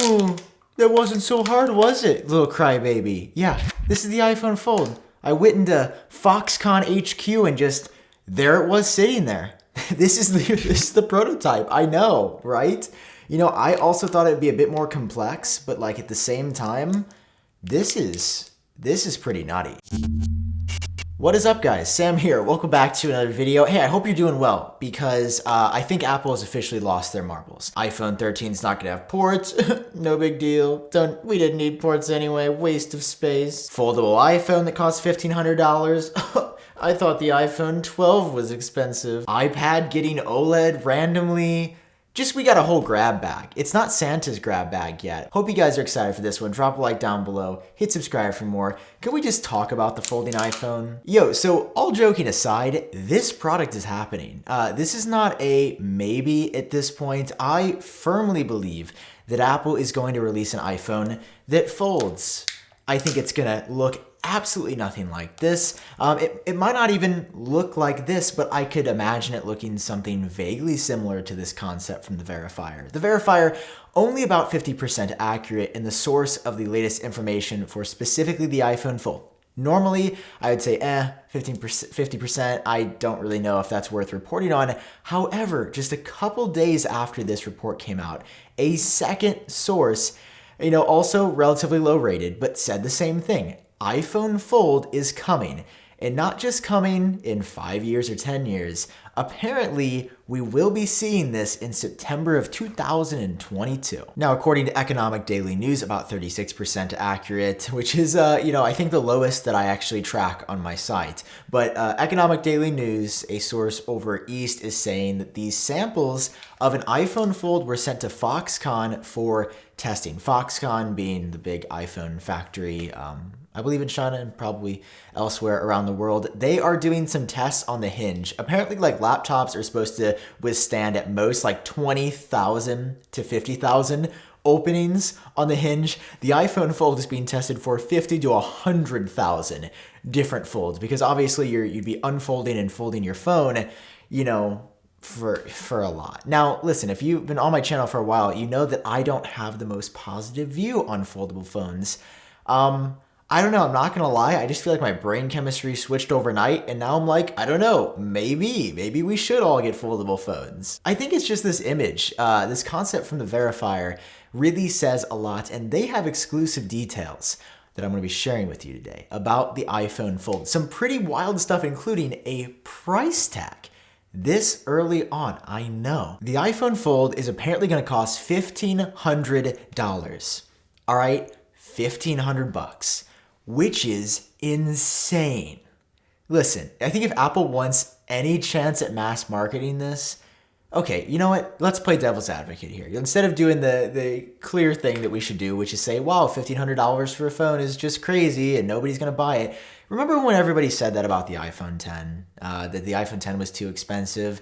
Oh, that wasn't so hard, was it, little crybaby? Yeah, this is the iPhone Fold. I went into Foxconn HQ and just, there it was sitting there. This is the prototype. I know, right? You know, I also thought it'd be a bit more complex, but like at the same time, this is pretty nutty. What is up, guys? Sam here. Welcome back to another video. Hey, I hope you're doing well because I think Apple has officially lost their marbles. iPhone 13 is not going to have ports. No big deal. We didn't need ports anyway. Waste of space. Foldable iPhone that costs $1,500. I thought the iPhone 12 was expensive. iPad getting OLED randomly. Just, we got a whole grab bag. It's not Santa's grab bag yet. Hope you guys are excited for this one. Drop a like down below. Hit subscribe for more. Can we just talk about the folding iPhone? Yo, so all joking aside, this product is happening. This is not a maybe at this point. I firmly believe that Apple is going to release an iPhone that folds. I think it's gonna look absolutely nothing like this. It might not even look like this, but I could imagine it looking something vaguely similar to this concept from the verifier. The verifier, only about 50% accurate in the source of the latest information for specifically the iPhone Fold. Normally, I would say, 50%, I don't really know if that's worth reporting on. However, just a couple days after this report came out, a second source, also relatively low rated, but said the same thing. iPhone Fold is coming, and not just coming in 5 years or 10 years. Apparently, we will be seeing this in September of 2022. Now, according to Economic Daily News, about 36% accurate, which is, I think the lowest that I actually track on my site. But Economic Daily News, a source over East, is saying that these samples of an iPhone Fold were sent to Foxconn for testing. Foxconn being the big iPhone factory, I believe in China and probably elsewhere around the world. They are doing some tests on the hinge. Apparently, like, laptops are supposed to withstand at most like 20,000 to 50,000 openings on the hinge. The iPhone Fold is being tested for 50 to 100,000 different folds, because obviously you'd be unfolding and folding your phone, for a lot. Now, listen, if you've been on my channel for a while, you know that I don't have the most positive view on foldable phones. I don't know, I'm not gonna lie, I just feel like my brain chemistry switched overnight, and now I'm like, I don't know, maybe we should all get foldable phones. I think it's just this image, this concept from the verifier really says a lot, and they have exclusive details that I'm gonna be sharing with you today about the iPhone Fold. Some pretty wild stuff, including a price tag. This early on, I know. The iPhone Fold is apparently gonna cost $1,500. All right, $1,500. Which is insane. Listen, I think if Apple wants any chance at mass marketing this, okay, you know what? Let's play devil's advocate here. Instead of doing the clear thing that we should do, which is say, wow, $1,500 for a phone is just crazy and nobody's gonna buy it. Remember when everybody said that about the iPhone 10, that the iPhone 10 was too expensive?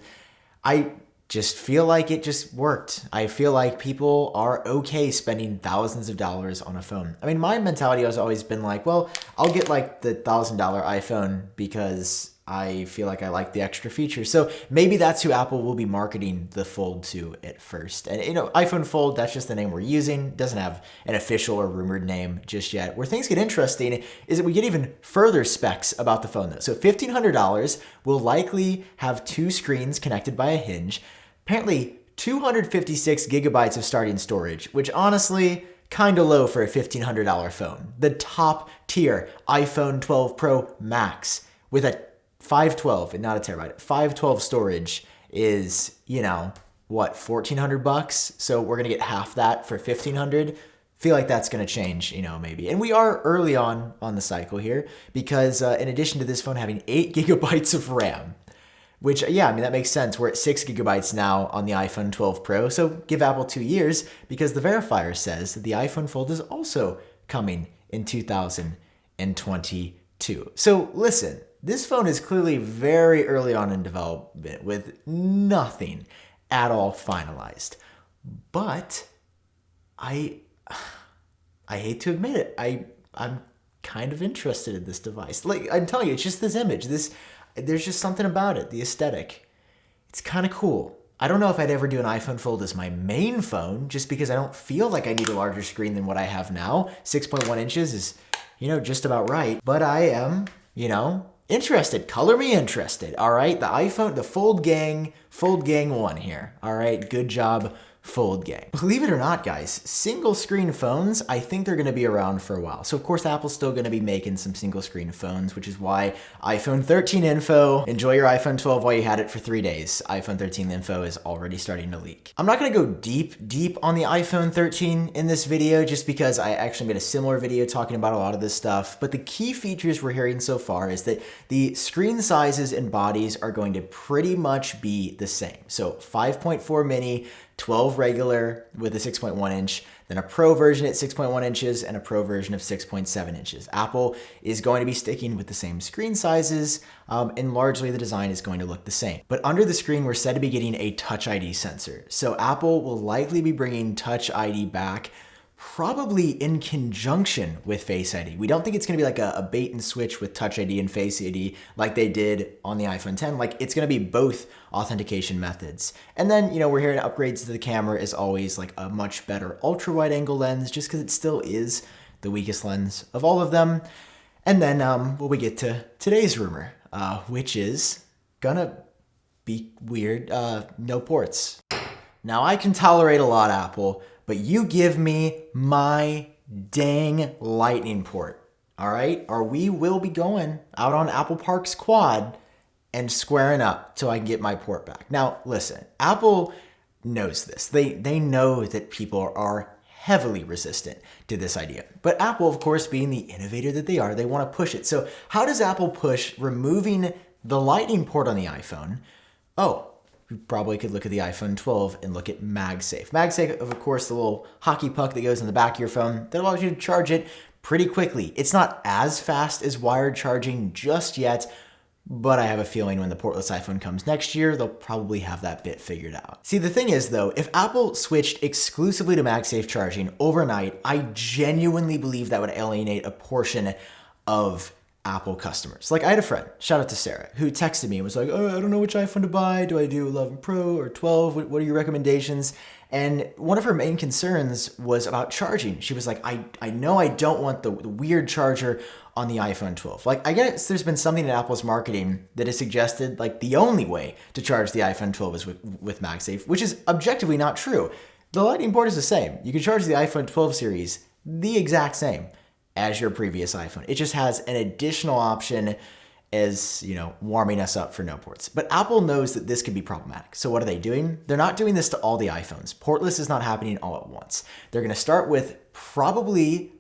I just feel like it just worked. I feel like people are okay spending thousands of dollars on a phone. I mean, my mentality has always been like, well, I'll get like the $1,000 iPhone because I feel like I like the extra features. So maybe that's who Apple will be marketing the Fold to at first. And iPhone Fold, that's just the name we're using. It doesn't have an official or rumored name just yet. Where things get interesting is that we get even further specs about the phone though. So $1,500 will likely have 2 screens connected by a hinge. Apparently 256 gigabytes of starting storage, which honestly, kind of low for a $1,500 phone. The top tier iPhone 12 Pro Max with a 512 and not a terabyte. 512 storage is, what, $1,400? So we're gonna get half that for $1,500. Feel like that's gonna change, maybe. And we are early on the cycle here because in addition to this phone having 8 gigabytes of RAM, which, yeah, I mean, that makes sense. We're at 6 gigabytes now on the iPhone 12 Pro, so give Apple 2 years because the verifier says that the iPhone Fold is also coming in 2022. So listen, this phone is clearly very early on in development with nothing at all finalized. But I hate to admit it, I'm kind of interested in this device. Like, I'm telling you, it's just this image. There's just something about it, the aesthetic. It's kind of cool. I don't know if I'd ever do an iPhone Fold as my main phone, just because I don't feel like I need a larger screen than what I have now. 6.1 inches is, just about right. But I am, interested. Color me interested. All right. The iPhone, the Fold Gang 1 here. All right. Good job, Fold Gang. Believe it or not, guys, single screen phones, I think they're going to be around for a while. So of course, Apple's still going to be making some single screen phones, which is why iPhone 13 info, enjoy your iPhone 12 while you had it for 3 days. iPhone 13 info is already starting to leak. I'm not going to go deep on the iPhone 13 in this video, just because I actually made a similar video talking about a lot of this stuff. But the key features we're hearing so far is that the screen sizes and bodies are going to pretty much be the same. So 5.4 mini, 12 regular with a 6.1 inch, then a Pro version at 6.1 inches and a Pro version of 6.7 inches. Apple is going to be sticking with the same screen sizes, and largely the design is going to look the same. But under the screen, we're said to be getting a Touch ID sensor. So Apple will likely be bringing Touch ID back, probably in conjunction with Face ID. We don't think it's going to be like a bait and switch with Touch ID and Face ID like they did on the iPhone 10. Like, it's going to be both authentication methods. And then, we're hearing upgrades to the camera is always like a much better ultra wide angle lens, just because it still is the weakest lens of all of them. And then we get to today's rumor, which is gonna be weird. No ports. Now, I can tolerate a lot, Apple, but you give me my dang lightning port, all right? Or we will be going out on Apple Park's quad and squaring up till I can get my port back. Now, listen, Apple knows this. They know that people are heavily resistant to this idea. But Apple, of course, being the innovator that they are, they want to push it. So how does Apple push removing the lightning port on the iPhone? Oh, we probably could look at the iPhone 12 and look at MagSafe. MagSafe, of course, the little hockey puck that goes in the back of your phone that allows you to charge it pretty quickly. It's not as fast as wired charging just yet, but I have a feeling when the portless iPhone comes next year, they'll probably have that bit figured out. See, the thing is, though, if Apple switched exclusively to MagSafe charging overnight, I genuinely believe that would alienate a portion of Apple customers. Like, I had a friend, shout out to Sarah, who texted me and was like, oh, I don't know which iPhone to buy. Do I do 11 Pro or 12? What are your recommendations? And one of her main concerns was about charging. She was like, I know I don't want the weird charger on the iPhone 12. Like, I guess there's been something in Apple's marketing that has suggested like the only way to charge the iPhone 12 is with MagSafe, which is objectively not true. The Lightning port is the same. You can charge the iPhone 12 series the exact same as your previous iPhone. It just has an additional option as, warming us up for no ports. But Apple knows that this could be problematic. So what are they doing? They're not doing this to all the iPhones. Portless is not happening all at once. They're going to start with probably,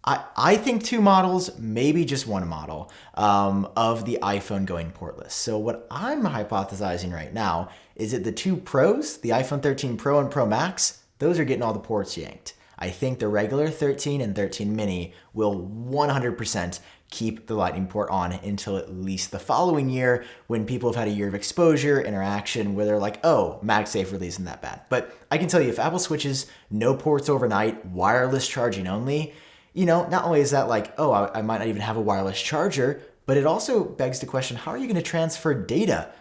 I think 2 models, maybe just 1 model of the iPhone going portless. So what I'm hypothesizing right now is that the 2 Pros, the iPhone 13 Pro and Pro Max, those are getting all the ports yanked. I think the regular 13 and 13 mini will 100% keep the Lightning port on until at least the following year, when people have had a year of exposure, interaction, where they're like, oh, MagSafe really isn't that bad. But I can tell you, if Apple switches no ports overnight, wireless charging only, not only is that like, oh, I might not even have a wireless charger, but it also begs the question, how are you going to transfer data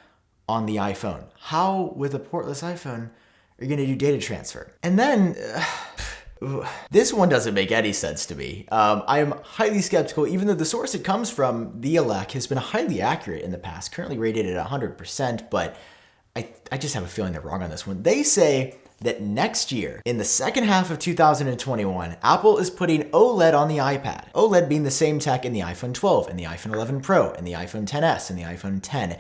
on the iPhone? How, with a portless iPhone, are you going to do data transfer? And then... this one doesn't make any sense to me. I am highly skeptical, even though the source it comes from, the ELEC, has been highly accurate in the past, currently rated at 100%, but I just have a feeling they're wrong on this one. They say that next year, in the second half of 2021, Apple is putting OLED on the iPad. OLED being the same tech in the iPhone 12, and the iPhone 11 Pro, and the iPhone XS, and the iPhone 10.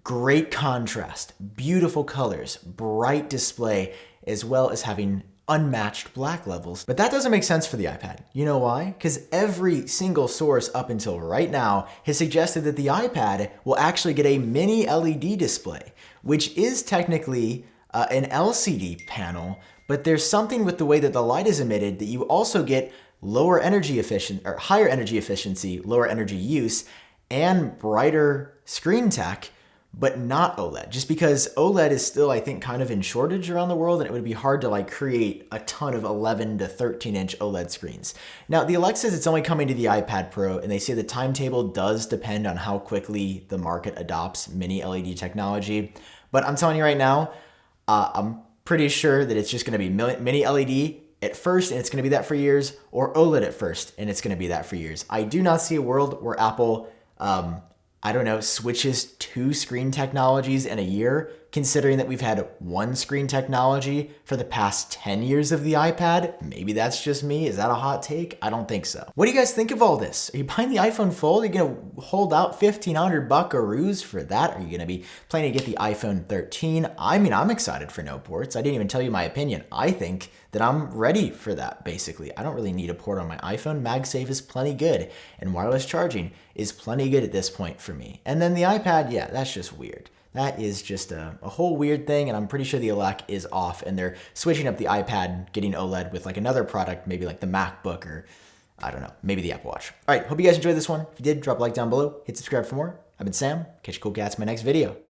Great contrast, beautiful colors, bright display, as well as having unmatched black levels. But that doesn't make sense for the iPad. You know why? Because every single source up until right now has suggested that the iPad will actually get a mini LED display, which is technically an LCD panel, but there's something with the way that the light is emitted that you also get lower energy efficient or higher energy efficiency, lower energy use, and brighter screen tech, but not OLED, just because OLED is still, I think, kind of in shortage around the world, and it would be hard to create a ton of 11 to 13-inch OLED screens. Now, the ELEC says it's only coming to the iPad Pro, and they say the timetable does depend on how quickly the market adopts mini LED technology. But I'm telling you right now, I'm pretty sure that it's just going to be mini LED at first, and it's going to be that for years, or OLED at first, and it's going to be that for years. I do not see a world where Apple, I don't know, switches two screen technologies in a year, considering that we've had one screen technology for the past 10 years of the iPad. Maybe that's just me. Is that a hot take? I don't think so. What do you guys think of all this? Are you buying the iPhone Fold? Are you going to hold out 1,500 buckaroos for that? Are you going to be planning to get the iPhone 13? I mean, I'm excited for no ports. I didn't even tell you my opinion. I think that I'm ready for that, basically. I don't really need a port on my iPhone. MagSafe is plenty good, and wireless charging is plenty good at this point for me. And then the iPad, yeah, that's just weird. That is just a whole weird thing, and I'm pretty sure the elec is off, and they're switching up the iPad, getting OLED with like another product, maybe like the MacBook or, I don't know, maybe the Apple Watch. All right, hope you guys enjoyed this one. If you did, drop a like down below, hit subscribe for more. I've been Sam. Catch you cool cats in my next video.